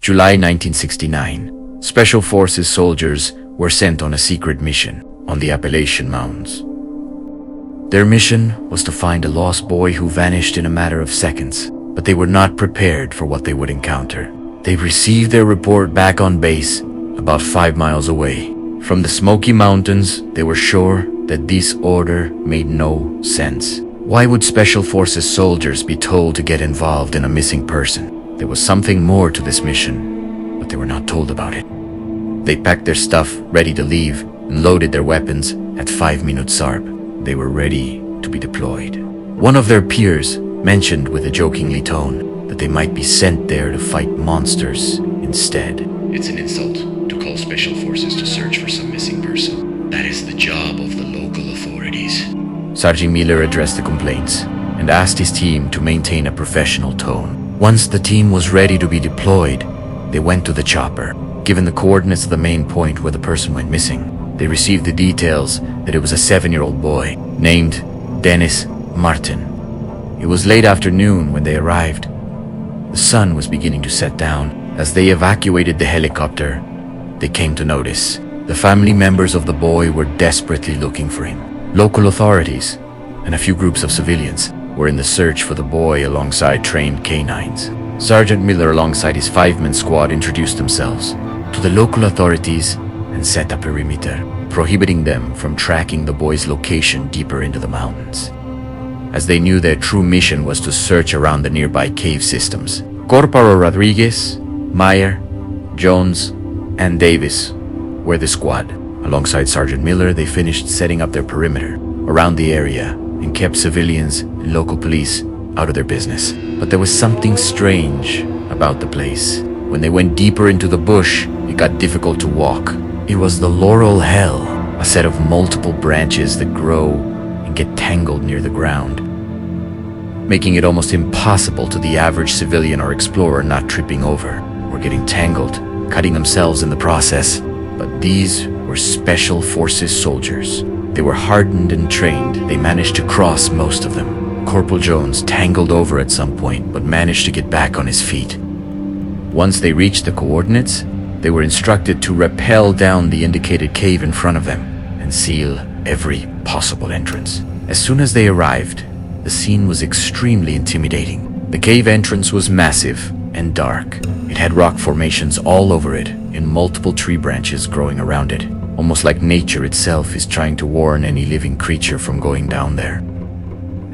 July 1969. Special Forces soldiers were sent on a secret mission on the Appalachian Mountains. Their mission was to find a lost boy who vanished in a matter of seconds, but they were not prepared for what they would encounter. They received their report back on base, about 5 miles away. From the Smoky Mountains, they were sure that this order made no sense. Why would Special Forces soldiers be told to get involved in a missing person? There was something more to this mission, but they were not told about it. They packed their stuff, ready to leave, and loaded their weapons at 5 minutes sharp. They were ready to be deployed. One of their peers mentioned with a jokingly tone that they might be sent there to fight monsters instead. It's an insult to call Special Forces to search for some missing person. That is the job of the local authorities. Sergeant Miller addressed the complaints and asked his team to maintain a professional tone. Once the team was ready to be deployed, they went to the chopper. Given the coordinates of the main point where the person went missing, they received the details that it was a 7-year-old boy named Dennis Martin. It was late afternoon when they arrived. The sun was beginning to set down. As they evacuated the helicopter, they came to notice the family members of the boy were desperately looking for him. Local authorities and a few groups of civilians were in the search for the boy alongside trained canines. Sergeant Miller alongside his 5-man squad introduced themselves to the local authorities and set a perimeter, prohibiting them from tracking the boy's location deeper into the mountains, as they knew their true mission was to search around the nearby cave systems. Corporal Rodriguez, Meyer, Jones, and Davis were the squad. Alongside Sergeant Miller, they finished setting up their perimeter around the area and kept civilians and local police out of their business. But there was something strange about the place. When they went deeper into the bush, it got difficult to walk. It was the Laurel Hell, a set of multiple branches that grow and get tangled near the ground, making it almost impossible to the average civilian or explorer not tripping over or getting tangled, cutting themselves in the process. But these were Special Forces soldiers. They were hardened and trained. They managed to cross most of them. Corporal Jones tangled over at some point, but managed to get back on his feet. Once they reached the coordinates, they were instructed to rappel down the indicated cave in front of them and seal every possible entrance. As soon as they arrived, the scene was extremely intimidating. The cave entrance was massive and dark. It had rock formations all over it, and multiple tree branches growing around it, almost like nature itself is trying to warn any living creature from going down there.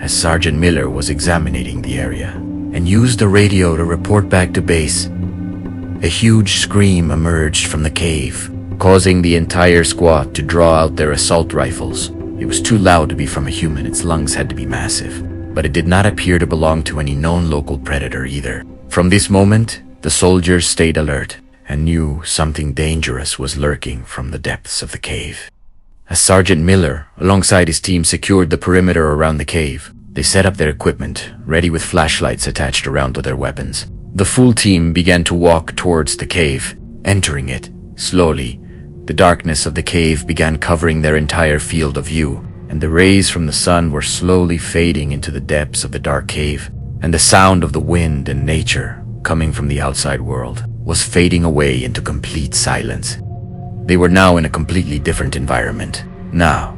As Sergeant Miller was examining the area and used the radio to report back to base, a huge scream emerged from the cave, causing the entire squad to draw out their assault rifles. It was too loud to be from a human. Its lungs had to be massive, but it did not appear to belong to any known local predator either. From this moment, the soldiers stayed alert and knew something dangerous was lurking from the depths of the cave. As Sergeant Miller, alongside his team, secured the perimeter around the cave, they set up their equipment, ready with flashlights attached around to their weapons. The full team began to walk towards the cave, entering it slowly. The darkness of the cave began covering their entire field of view, and the rays from the sun were slowly fading into the depths of the dark cave, and the sound of the wind and nature coming from the outside world was fading away into complete silence. They were now in a completely different environment, now,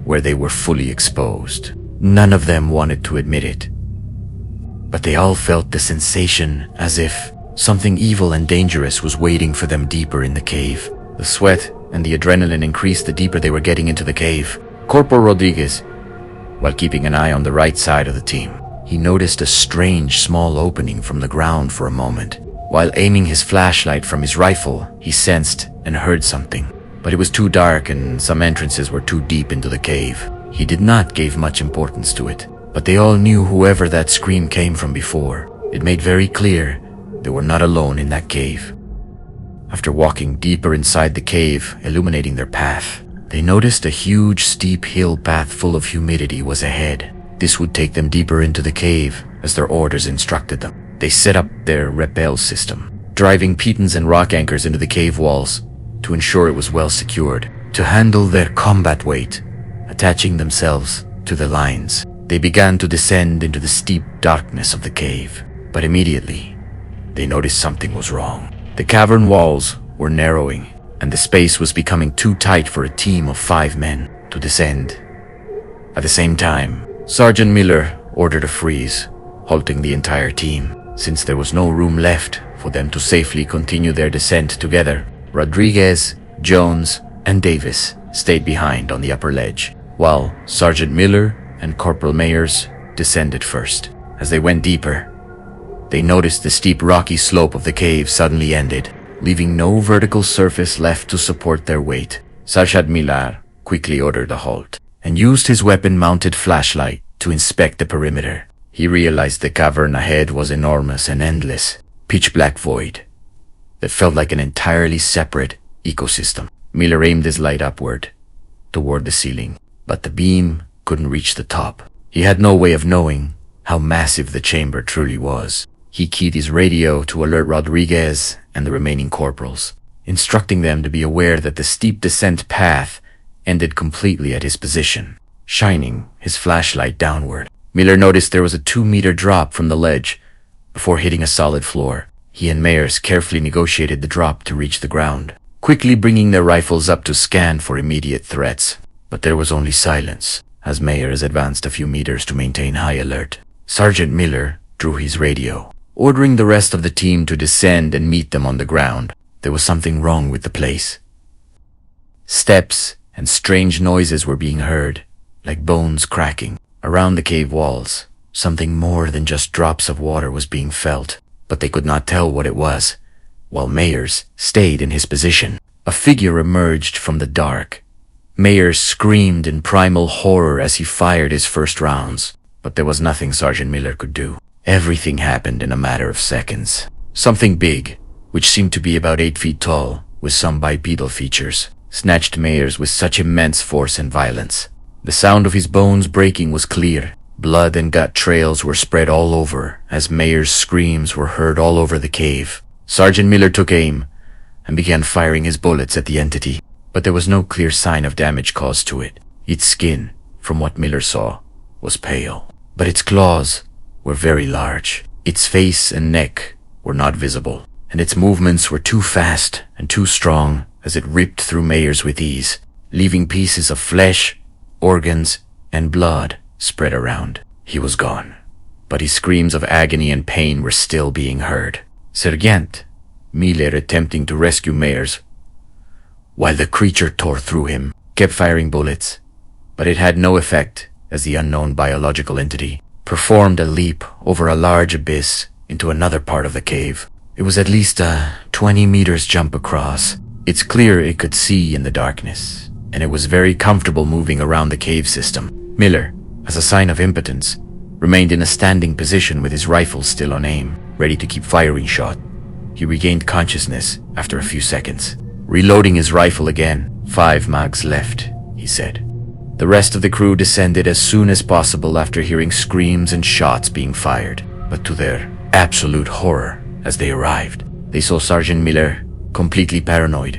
where they were fully exposed. None of them wanted to admit it, but they all felt the sensation as if something evil and dangerous was waiting for them deeper in the cave. The sweat and the adrenaline increased the deeper they were getting into the cave. Corporal Rodriguez, while keeping an eye on the right side of the team, he noticed a strange small opening from the ground for a moment. While aiming his flashlight from his rifle, he sensed and heard something, but it was too dark and some entrances were too deep into the cave. He did not give much importance to it, but they all knew whoever that scream came from before. It made very clear they were not alone in that cave. After walking deeper inside the cave, illuminating their path, they noticed a huge steep hill path full of humidity was ahead. This would take them deeper into the cave, as their orders instructed them. They set up their rappel system, driving pitons and rock anchors into the cave walls to ensure it was well secured. To handle their combat weight, attaching themselves to the lines, they began to descend into the steep darkness of the cave. But immediately, they noticed something was wrong. The cavern walls were narrowing, and the space was becoming too tight for a team of 5 men to descend. At the same time, Sergeant Miller ordered a freeze, halting the entire team. Since there was no room left for them to safely continue their descent together, Rodriguez, Jones, and Davis stayed behind on the upper ledge, while Sergeant Miller and Corporal Mayers descended first. As they went deeper, they noticed the steep rocky slope of the cave suddenly ended, leaving no vertical surface left to support their weight. Sergeant Miller quickly ordered a halt and used his weapon-mounted flashlight to inspect the perimeter. He realized the cavern ahead was enormous and endless, pitch-black void that felt like an entirely separate ecosystem. Miller aimed his light upward, toward the ceiling, but the beam couldn't reach the top. He had no way of knowing how massive the chamber truly was. He keyed his radio to alert Rodriguez and the remaining corporals, instructing them to be aware that the steep descent path ended completely at his position. Shining his flashlight downward, Miller noticed there was a 2-meter drop from the ledge before hitting a solid floor. He and Mayers carefully negotiated the drop to reach the ground, quickly bringing their rifles up to scan for immediate threats. But there was only silence as Mayers advanced a few meters to maintain high alert. Sergeant Miller drew his radio, ordering the rest of the team to descend and meet them on the ground. There was something wrong with the place. Steps and strange noises were being heard, like bones cracking. Around the cave walls, something more than just drops of water was being felt, but they could not tell what it was. While Mayers stayed in his position, a figure emerged from the dark. Mayers screamed in primal horror as he fired his first rounds, but there was nothing Sergeant Miller could do. Everything happened in a matter of seconds. Something big, which seemed to be about 8 feet tall, with some bipedal features, snatched Mayers with such immense force and violence. The sound of his bones breaking was clear. Blood and gut trails were spread all over as Mayers' screams were heard all over the cave. Sergeant Miller took aim and began firing his bullets at the entity, but there was no clear sign of damage caused to it. Its skin, from what Miller saw, was pale, but its claws were very large. Its face and neck were not visible, and its movements were too fast and too strong as it ripped through Mayers with ease, leaving pieces of flesh, organs, and blood spread around. He was gone, but his screams of agony and pain were still being heard. Sergeant Miller, attempting to rescue Mayers, while the creature tore through him, kept firing bullets, but it had no effect as the unknown biological entity performed a leap over a large abyss into another part of the cave. It was at least a 20 meters jump across. It's clear it could see in the darkness, and it was very comfortable moving around the cave system. Miller, as a sign of impotence, remained in a standing position with his rifle still on aim, ready to keep firing shot. He regained consciousness after a few seconds. Reloading his rifle again. 5 mags left, he said. The rest of the crew descended as soon as possible after hearing screams and shots being fired. But to their absolute horror, as they arrived, they saw Sergeant Miller completely paranoid,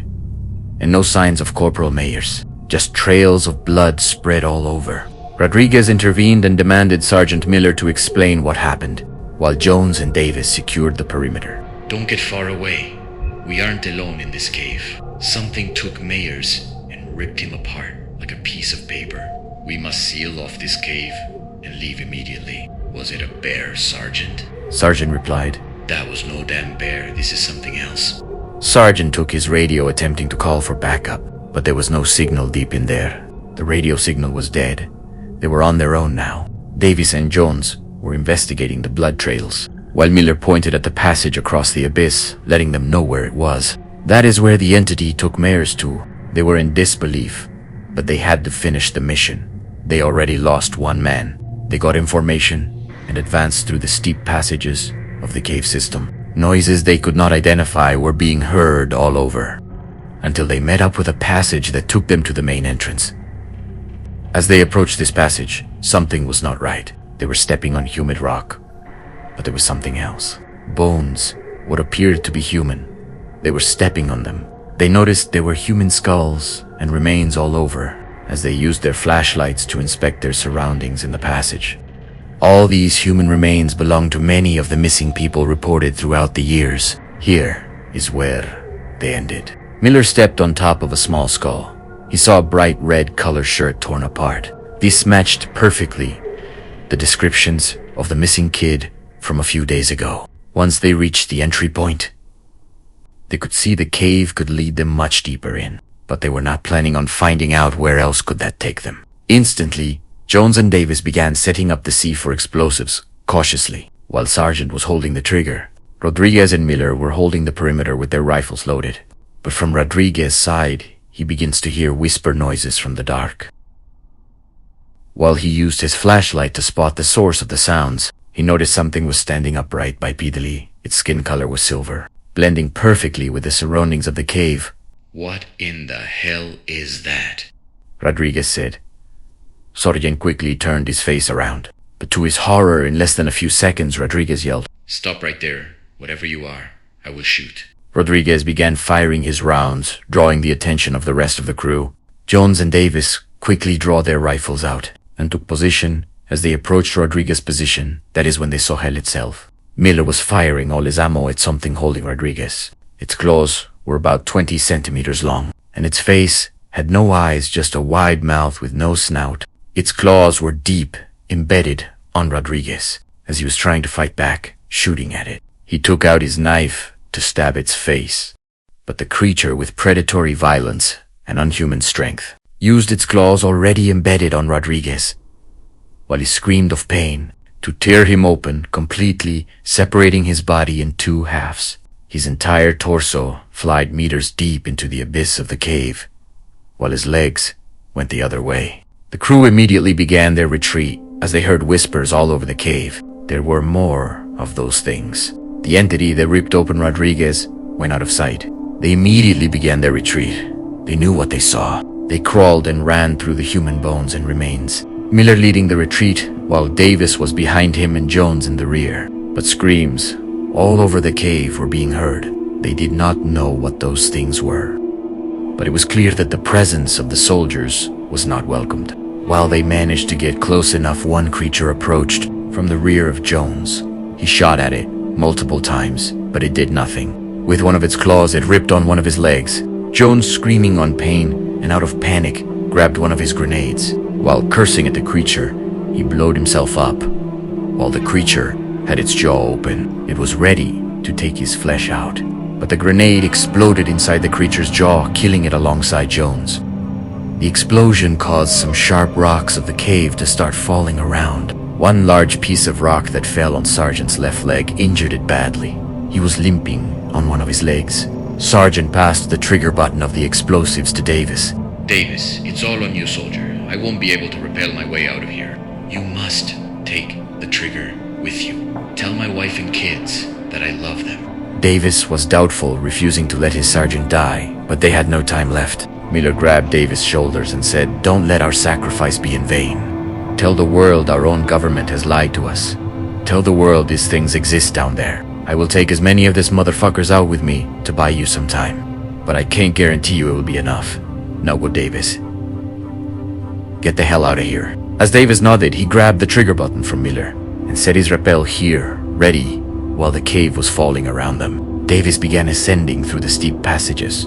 and no signs of Corporal Mayers, just trails of blood spread all over. Rodriguez intervened and demanded Sergeant Miller to explain what happened, while Jones and Davis secured the perimeter. Don't get far away. We aren't alone in this cave. Something took Mayers and ripped him apart like a piece of paper. We must seal off this cave and leave immediately. Was it a bear, Sergeant? Sergeant replied. That was no damn bear. This is something else. Sergeant took his radio, attempting to call for backup, but there was no signal deep in there. The radio signal was dead. They were on their own now. Davis and Jones were investigating the blood trails, while Miller pointed at the passage across the abyss, letting them know where it was. That is where the entity took Mayers to. They were in disbelief, but they had to finish the mission. They already lost 1 man. They got information and advanced through the steep passages of the cave system. Noises they could not identify were being heard all over, until they met up with a passage that took them to the main entrance. As they approached this passage, something was not right. They were stepping on humid rock, but there was something else. Bones, what appeared to be human. They were stepping on them. They noticed there were human skulls and remains all over as they used their flashlights to inspect their surroundings in the passage. All these human remains belong to many of the missing people reported throughout the years. Here is where they ended. Miller stepped on top of a small skull. He saw a bright red color shirt torn apart. This matched perfectly the descriptions of the missing kid from a few days ago. Once they reached the entry point, they could see the cave could lead them much deeper in, but they were not planning on finding out where else could that take them. Instantly, Jones and Davis began setting up the C4 explosives cautiously, while Sargent was holding the trigger. Rodriguez and Miller were holding the perimeter with their rifles loaded, but from Rodriguez's side, he begins to hear whisper noises from the dark. While he used his flashlight to spot the source of the sounds, he noticed something was standing upright bipedally. Its skin color was silver, blending perfectly with the surroundings of the cave. What in the hell is that? Rodriguez said. Sargent quickly turned his face around, but to his horror, in less than a few seconds, Rodriguez yelled, "Stop right there. Whatever you are, I will shoot." Rodriguez began firing his rounds, drawing the attention of the rest of the crew. Jones and Davis quickly drew their rifles out and took position. As they approached Rodriguez's position, that is when they saw hell itself. Miller was firing all his ammo at something holding Rodriguez. Its claws were about 20 centimeters long, and its face had no eyes, just a wide mouth with no snout. Its claws were deep, embedded on Rodriguez, as he was trying to fight back, shooting at it. He took out his knife to stab its face, but the creature, with predatory violence and unhuman strength, used its claws already embedded on Rodriguez, while he screamed of pain, to tear him open completely, separating his body in two halves. His entire torso flied meters deep into the abyss of the cave, while his legs went the other way. The crew immediately began their retreat as they heard whispers all over the cave. There were more of those things. The entity that ripped open Rodriguez went out of sight. They immediately began their retreat. They knew what they saw. They crawled and ran through the human bones and remains, Miller leading the retreat, while Davis was behind him and Jones in the rear. But screams all over the cave were being heard. They did not know what those things were, but it was clear that the presence of the soldiers was not welcomed. While they managed to get close enough, one creature approached from the rear of Jones. He shot at it multiple times, but it did nothing. With one of its claws, it ripped on one of his legs. Jones, screaming on pain and out of panic, grabbed one of his grenades. While cursing at the creature, he blowed himself up. While the creature had its jaw open, it was ready to take his flesh out. But the grenade exploded inside the creature's jaw, killing it alongside Jones. The explosion caused some sharp rocks of the cave to start falling around. One large piece of rock that fell on Sargent's left leg injured it badly. He was limping on one of his legs. Sargent passed the trigger button of the explosives to Davis. "Davis, it's all on you, soldier. I won't be able to rappel my way out of here. You must take the trigger with you. Tell my wife and kids that I love them." Davis was doubtful, refusing to let his sergeant die, but they had no time left. Miller grabbed Davis' shoulders and said, "Don't let our sacrifice be in vain. Tell the world our own government has lied to us. Tell the world these things exist down there. I will take as many of these motherfuckers out with me to buy you some time, but I can't guarantee you it will be enough. Now go, Davis. Get the hell out of here." As Davis nodded, he grabbed the trigger button from Miller and set his rappel here, ready, while the cave was falling around them. Davis began ascending through the steep passages.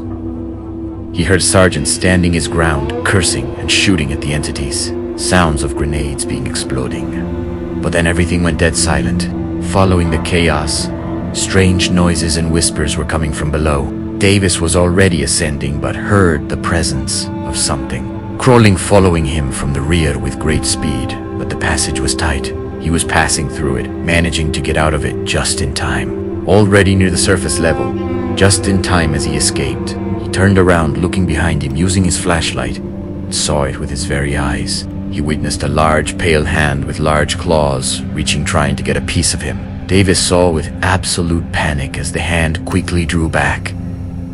He heard Sargent standing his ground, cursing and shooting at the entities, sounds of grenades being exploding. But then everything went dead silent. Following the chaos, strange noises and whispers were coming from below. Davis was already ascending, but heard the presence of something crawling, following him from the rear with great speed. But the passage was tight. He was passing through it, managing to get out of it just in time. Already near the surface level, just in time as he escaped, he turned around, looking behind him, using his flashlight, and saw it with his very eyes. He witnessed a large, pale hand with large claws reaching, trying to get a piece of him. Davis saw with absolute panic as the hand quickly drew back,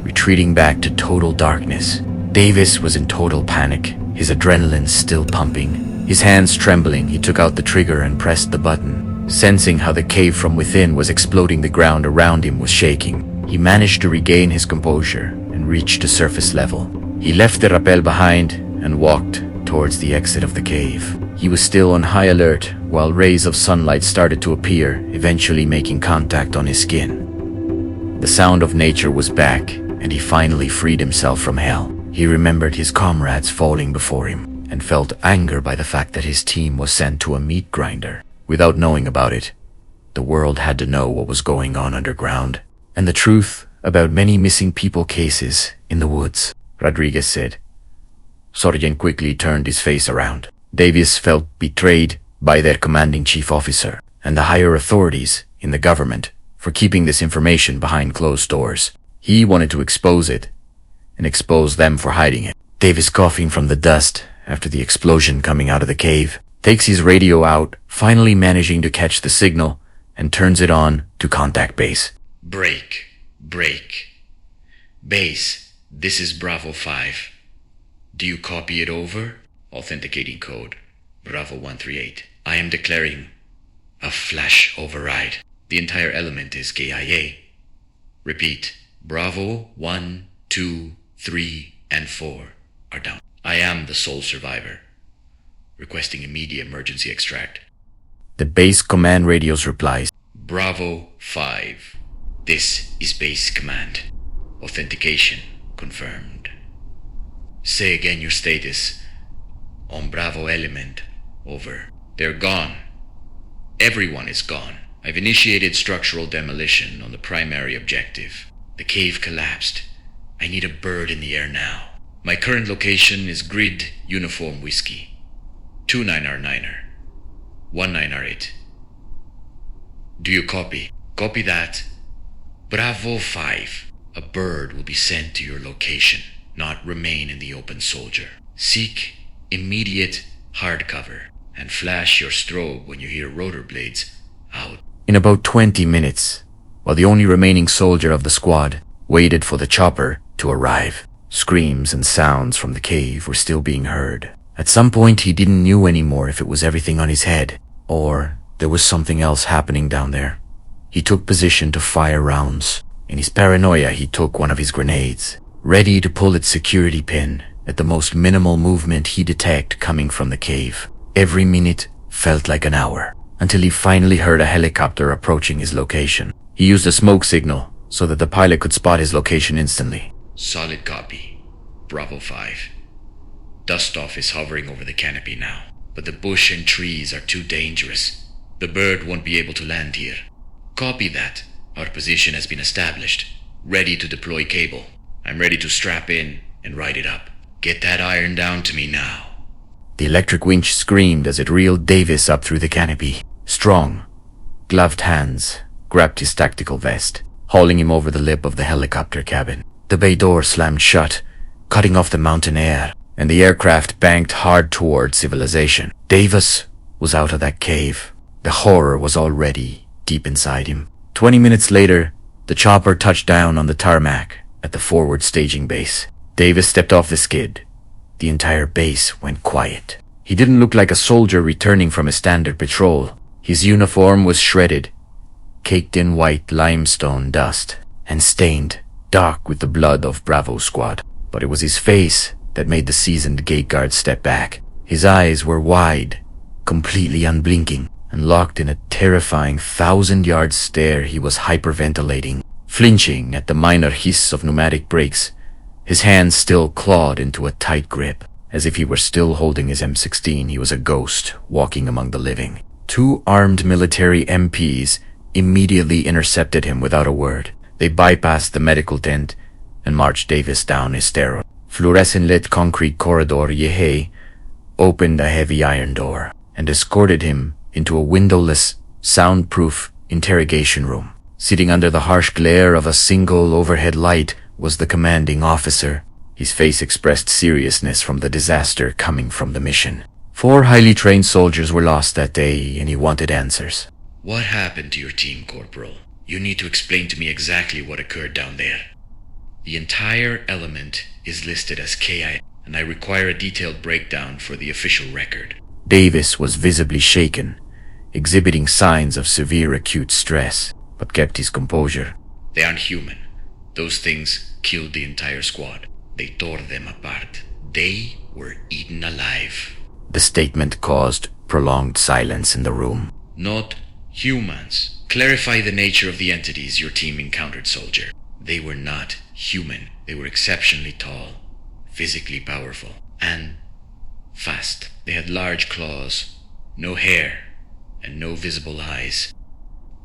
retreating back to total darkness. Davis was in total panic, his adrenaline still pumping. His hands trembling, he took out the trigger and pressed the button. Sensing how the cave from within was exploding, the ground around him was shaking. He managed to regain his composure and reached the surface level. He left the rappel behind and walked towards the exit of the cave. He was still on high alert while rays of sunlight started to appear, eventually making contact on his skin. The sound of nature was back, and he finally freed himself from hell. He remembered his comrades falling before him, and felt anger by the fact that his team was sent to a meat grinder. Without knowing about it, the world had to know what was going on underground, and the truth about many missing people cases in the woods, Rodriguez said. Sorgen quickly turned his face around. Davis felt betrayed by their commanding chief officer and the higher authorities in the government for keeping this information behind closed doors. He wanted to expose it and expose them for hiding it. Davis, coughing from the dust after the explosion coming out of the cave, takes his radio out, finally managing to catch the signal, and turns it on to contact base. Break. Base, this is Bravo 5. Do you copy it over? Authenticating code, Bravo 138. I am declaring a flash override. The entire element is KIA. Repeat, Bravo 1, 2, 3, and 4 are down. I am the sole survivor. Requesting immediate emergency extract. The base command radio's replies. Bravo 5. This is base command. Authentication confirmed. Say again your status. On Bravo element, over. They're gone. Everyone is gone. I've initiated structural demolition on the primary objective. The cave collapsed. I need a bird in the air now. My current location is Grid Uniform Whiskey. 29R9er. 19R8. Do you copy? Copy that. Bravo 5. A bird will be sent to your location, not remain in the open, soldier. Seek immediate hard cover and flash your strobe when you hear rotor blades out. In about 20 minutes, while the only remaining soldier of the squad waited for the chopper to arrive, screams and sounds from the cave were still being heard. At some point, he didn't know anymore if it was everything on his head or there was something else happening down there. He took position to fire rounds. In his paranoia, he took one of his grenades, ready to pull its security pin at the most minimal movement he detected coming from the cave. Every minute felt like an hour, until he finally heard a helicopter approaching his location. He used a smoke signal so that the pilot could spot his location instantly. Solid copy. Bravo 5. Dust-off is hovering over the canopy now, but the bush and trees are too dangerous. The bird won't be able to land here. Copy that. Our position has been established. Ready to deploy cable. I'm ready to strap in and ride it up. Get that iron down to me now. The electric winch screamed as it reeled Davis up through the canopy. Strong, gloved hands grabbed his tactical vest, hauling him over the lip of the helicopter cabin. The bay door slammed shut, cutting off the mountain air, and the aircraft banked hard toward civilization. Davis was out of that cave. The horror was already deep inside him. 20 minutes later, the chopper touched down on the tarmac at the forward staging base. Davis stepped off the skid. The entire base went quiet. He didn't look like a soldier returning from a standard patrol. His uniform was shredded, caked in white limestone dust, and stained dark with the blood of Bravo squad. But it was his face that made the seasoned gate guard step back. His eyes were wide, completely unblinking, and locked in a terrifying 1,000-yard stare. He was hyperventilating, flinching at the minor hiss of pneumatic brakes. His hands still clawed into a tight grip. As if he were still holding his M16, he was a ghost walking among the living. 2 armed military MPs immediately intercepted him without a word. They bypassed the medical tent and marched Davis down his sterile, fluorescent-lit concrete corridor. Yehe opened a heavy iron door and escorted him into a windowless, soundproof interrogation room. Sitting under the harsh glare of a single overhead light was the commanding officer. His face expressed seriousness from the disaster coming from the mission. 4 highly trained soldiers were lost that day, and he wanted answers. What happened to your team, Corporal? You need to explain to me exactly what occurred down there. The entire element is listed as KI, and I require a detailed breakdown for the official record. Davis was visibly shaken, exhibiting signs of severe acute stress, but kept his composure. They aren't human. Those things killed the entire squad. They tore them apart. They were eaten alive. The statement caused Prolonged silence in the room. Not humans. Clarify the nature of the entities your team encountered, soldier. They were not human. They were exceptionally tall, physically powerful, and fast. They had large claws, no hair, and no visible eyes.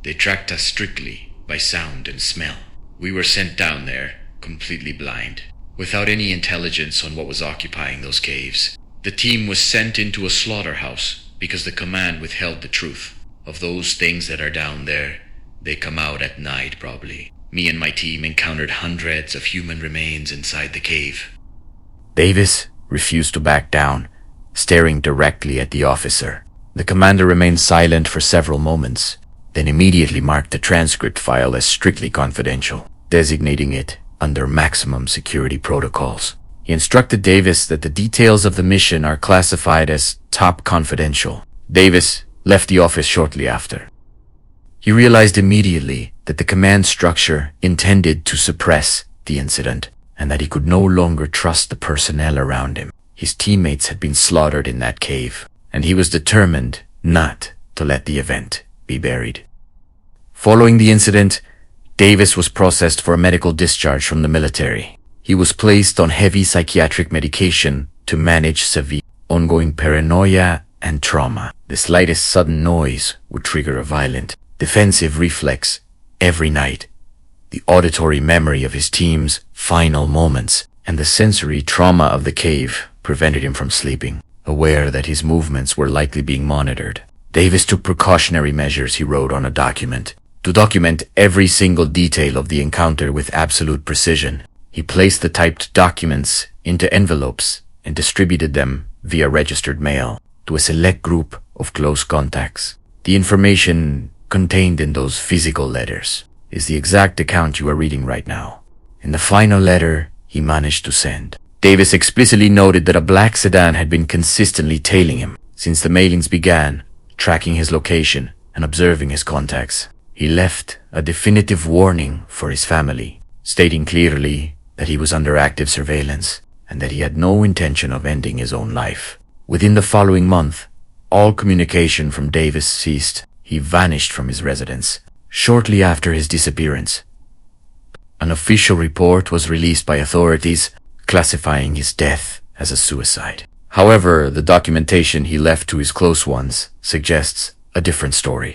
They tracked us strictly by sound and smell. We were sent down there, completely blind, without any intelligence on what was occupying those caves. The team was sent into a slaughterhouse because the command withheld the truth. Of those things that are down there, they come out at night probably. Me and my team encountered hundreds of human remains inside the cave. Davis refused to back down, staring directly at the officer. The commander remained silent for several moments, then immediately marked the transcript file as strictly confidential, designating it under maximum security protocols. He instructed Davis that the details of the mission are classified as top confidential. Davis left the office shortly after. He realized immediately that the command structure intended to suppress the incident, and that he could no longer trust the personnel around him. His teammates had been slaughtered in that cave, and he was determined not to let the event be buried. Following the incident, Davis was processed for a medical discharge from the military. He was placed on heavy psychiatric medication to manage severe ongoing paranoia and trauma. The slightest sudden noise would trigger a violent defensive reflex every night. The auditory memory of his team's final moments and the sensory trauma of the cave prevented him from sleeping, aware that his movements were likely being monitored. Davis took precautionary measures, he wrote on a document, to document every single detail of the encounter with absolute precision. He placed the typed documents into envelopes and distributed them via registered mail to a select group of close contacts. The information contained in those physical letters is the exact account you are reading right now. In the final letter he managed to send, Davis explicitly noted that a black sedan had been consistently tailing him since the mailings began, tracking his location and observing his contacts. He left a definitive warning for his family, stating clearly that he was under active surveillance and that he had no intention of ending his own life. Within the following month, all communication from Davis ceased. He vanished from his residence. Shortly after his disappearance, an official report was released by authorities classifying his death as a suicide. However, the documentation he left to his close ones suggests a different story.